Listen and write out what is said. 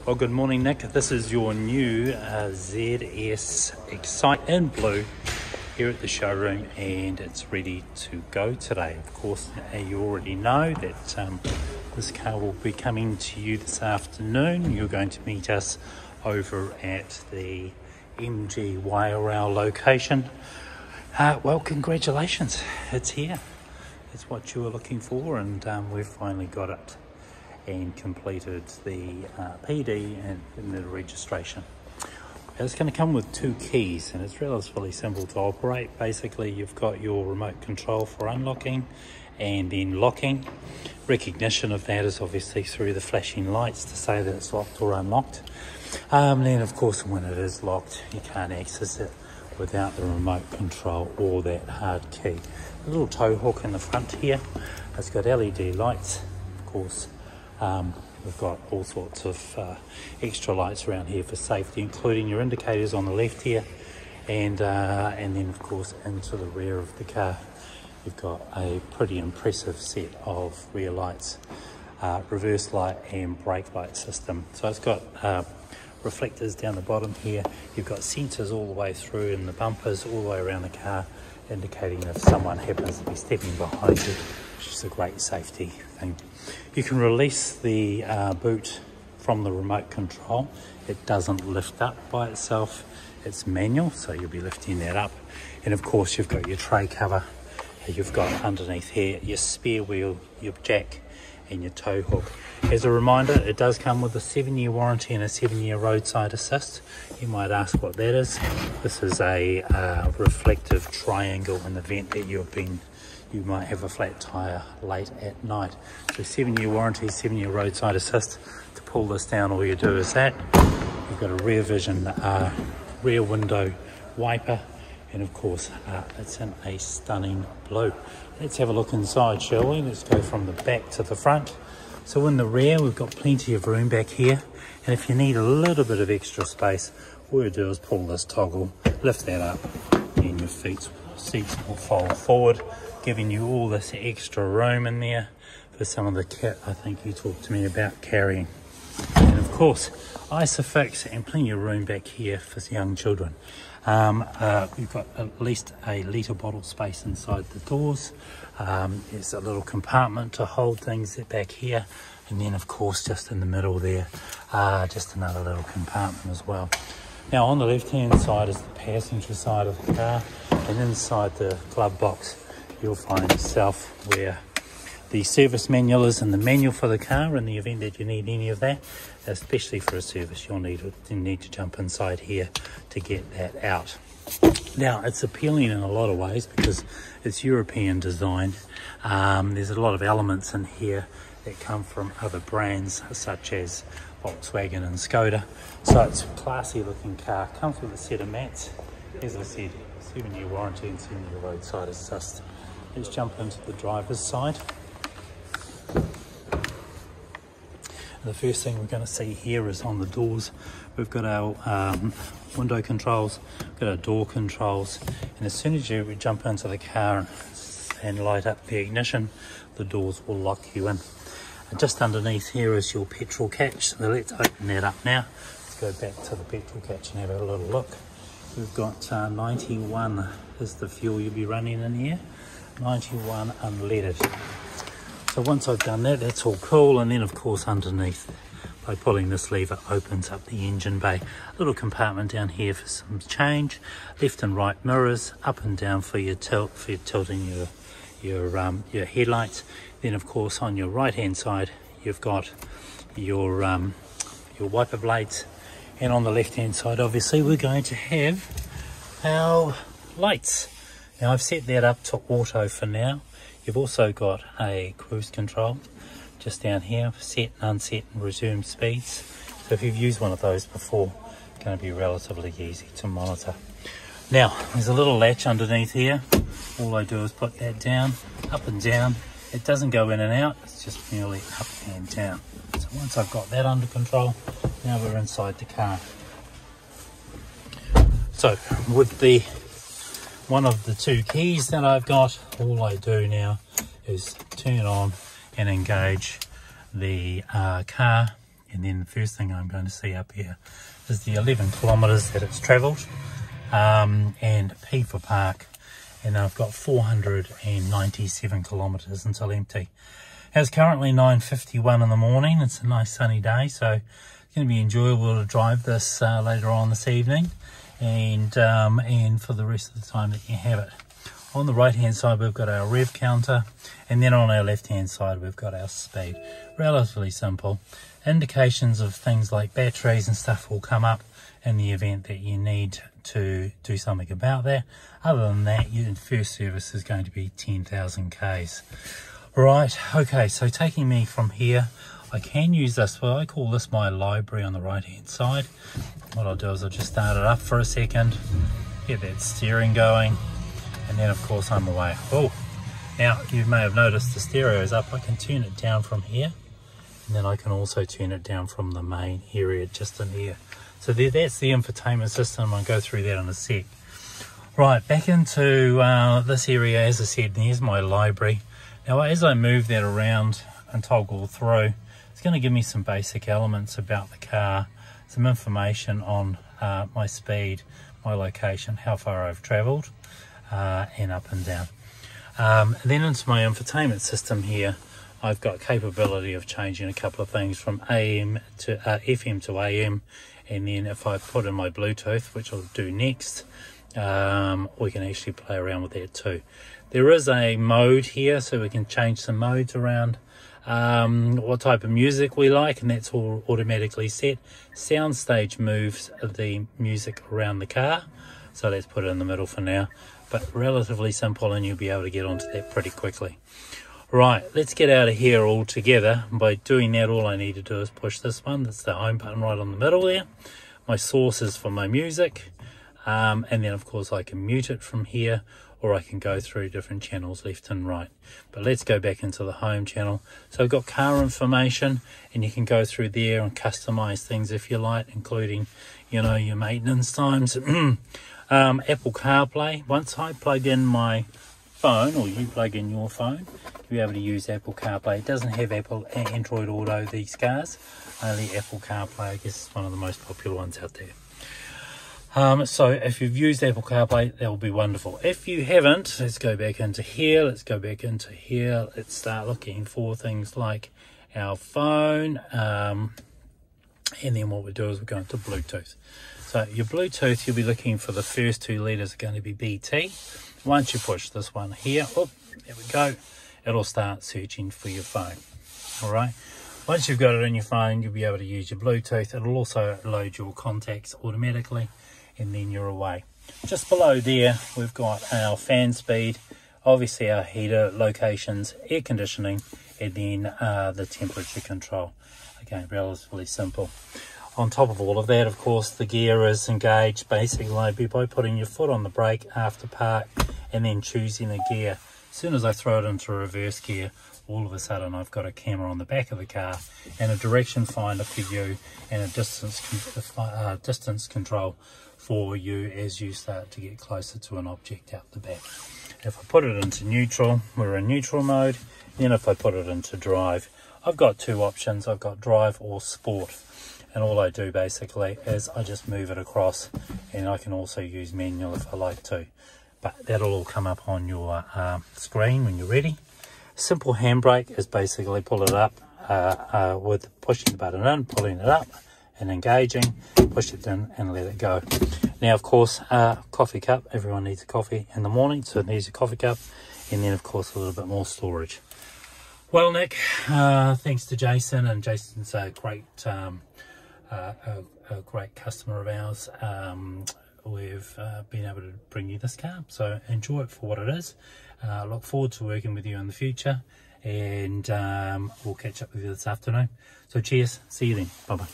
Well, good morning, Nick. This is your new ZS Excite in blue here at the showroom, and it's ready to go today. Of course, you already know that this car will be coming to you this afternoon. You're going to meet us over at the MG Wairau location. Well, congratulations. It's here. It's what you were looking for, and we've finally got it and completed the PD and the registration. It's going to come with two keys, and it's relatively simple to operate. Basically, you've got your remote control for unlocking and then locking. Recognition of that is obviously through the flashing lights to say that it's locked or unlocked. Then of course, when it is locked, you can't access it without the remote control or that hard key. A little tow hook in the front here. It's got LED lights, of course. We've got all sorts of extra lights around here for safety, including your indicators on the left here, and then of course into the rear of the car you've got a pretty impressive set of rear lights, reverse light and brake light system. So it's got reflectors down the bottom here. You've got sensors all the way through in the bumpers all the way around the car, indicating if someone happens to be stepping behind you, which is a great safety thing. You can release the boot from the remote control. It doesn't lift up by itself. It's manual, so you'll be lifting that up. And of course, you've got your tray cover. You've got underneath here your spare wheel, your jack, and your tow hook. As a reminder, it does come with a 7-year warranty and a 7-year roadside assist. You might ask what that is. This is a reflective triangle in the event that you might have a flat tyre late at night. So 7-year warranty, 7-year roadside assist. To pull this down, all you do is that. You've got a rear vision, rear window wiper, and of course it's in a stunning blue. Let's have a look inside, shall we? Let's go from the back to the front. So in the rear, we've got plenty of room back here, and if you need a little bit of extra space, all you do is pull this toggle, lift that up, and your seats will fold forward, giving you all this extra room in there for some of the kit I think you talked to me about carrying. And of course, ISOFIX and plenty of room back here for young children. We've got at least a litre bottle space inside the doors. There's a little compartment to hold things back here, and then of course just in the middle there, just another little compartment as well. Now on the left hand side is the passenger side of the car, and inside the glove box you'll find yourself where the service manual is, and the manual for the car in the event that you need any of that, especially for a service. You'll need to jump inside here to get that out. Now it's appealing in a lot of ways because it's European designed. There's a lot of elements in here that come from other brands such as Volkswagen and Skoda. So it's a classy looking car. Comes with a set of mats, as I said, 7-year warranty and 7-year roadside assist. Let's jump into the driver's side. The first thing we're going to see here is on the doors. We've got our window controls, we've got our door controls, and as soon as you jump into the car and light up the ignition, the doors will lock you in. And just underneath here is your petrol catch, so let's open that up now. Let's go back to the petrol catch and have a little look. We've got 91 is the fuel you'll be running in here, 91 unleaded. So once I've done that, that's all cool, and then of course underneath, by pulling this lever, opens up the engine bay. A little compartment down here for some change, left and right mirrors, up and down for your tilting your headlights. Then of course on your right hand side you've got your wiper blades, and on the left hand side obviously we're going to have our lights. Now I've set that up to auto for now. You've also got a cruise control just down here, set and unset and resume speeds. So if you've used one of those before, it's going to be relatively easy to monitor. Now, there's a little latch underneath here. All I do is put that down, up and down. It doesn't go in and out, it's just merely up and down. So once I've got that under control, now we're inside the car. So with the one of the two keys that I've got, all I do now is turn on and engage the car And then the first thing I'm going to see up here is the 11 kilometres that it's travelled, and P for park. And I've got 497 kilometres until empty. It's currently 9:51 in the morning. It's a nice sunny day, so it's going to be enjoyable to drive this later on this evening, and for the rest of the time that you have it. On the right hand side we've got our rev counter, and then on our left hand side we've got our speed. Relatively simple. Indications of things like batteries and stuff will come up in the event that you need to do something about that. Other than that, your first service is going to be 10,000 Ks. Right, okay, so taking me from here, I can use this, well, I call this my library on the right hand side. What I'll do is I'll just start it up for a second, get that steering going, and then of course I'm away. Oh, now you may have noticed the stereo is up. I can turn it down from here, and then I can also turn it down from the main area just in here. So that's the infotainment system. I'll go through that in a sec. Right, back into this area, as I said, here's my library. Now as I move that around and toggle through, it's going to give me some basic elements about the car, some information on my speed, my location, how far I've travelled, and up and down. And then into my infotainment system here, I've got capability of changing a couple of things from AM to FM to AM, and then if I put in my Bluetooth, which I'll do next, we can actually play around with that too. There is a mode here, so we can change some modes around what type of music we like, and that's all automatically set. Soundstage moves the music around the car, so let's put it in the middle for now, but relatively simple, and you'll be able to get onto that pretty quickly. Right, let's get out of here all together. By doing that, all I need to do is push this one. That's the home button right on the middle there. My source is for my music. And then, of course, I can mute it from here, or I can go through different channels left and right. But let's go back into the home channel. So I've got car information, and you can go through there and customize things if you like, including, you know, your maintenance times. Apple CarPlay. Once I plug in my phone, or you plug in your phone, you'll be able to use Apple CarPlay. It doesn't have Apple Android Auto, these cars, only Apple CarPlay. I guess it's one of the most popular ones out there. So if you've used Apple CarPlay, that will be wonderful. If you haven't, let's go back into here, let's start looking for things like our phone, and then what we do is we go into Bluetooth. So your Bluetooth, you'll be looking for the first two letters are going to be BT. Once you push this one here, oh, there we go, it'll start searching for your phone. All right, once you've got it in your phone, you'll be able to use your Bluetooth. It'll also load your contacts automatically, and then you're away. Just below there, we've got our fan speed, obviously our heater locations, air conditioning, and then the temperature control. Again, relatively simple. On top of all of that, of course, the gear is engaged basically by putting your foot on the brake after park and then choosing a gear. As soon as I throw it into reverse gear, all of a sudden I've got a camera on the back of the car and a direction finder for you, and a distance control for you as you start to get closer to an object out the back. If I put it into neutral, we're in neutral mode. Then if I put it into drive, I've got two options. I've got drive or sport. And all I do basically is I just move it across, and I can also use manual if I like to. But that'll all come up on your screen when you're ready. Simple handbrake is basically pull it up with pushing the button in, pulling it up and engaging, push it in and let it go. Now, of course, coffee cup. Everyone needs a coffee in the morning, so it needs a coffee cup. And then, of course, a little bit more storage. Well, Nick, thanks to Jason, and Jason's a great customer of ours. We've been able to bring you this car, so enjoy it for what it is. Look forward to working with you in the future, and we'll catch up with you this afternoon. So cheers, see you then, bye bye.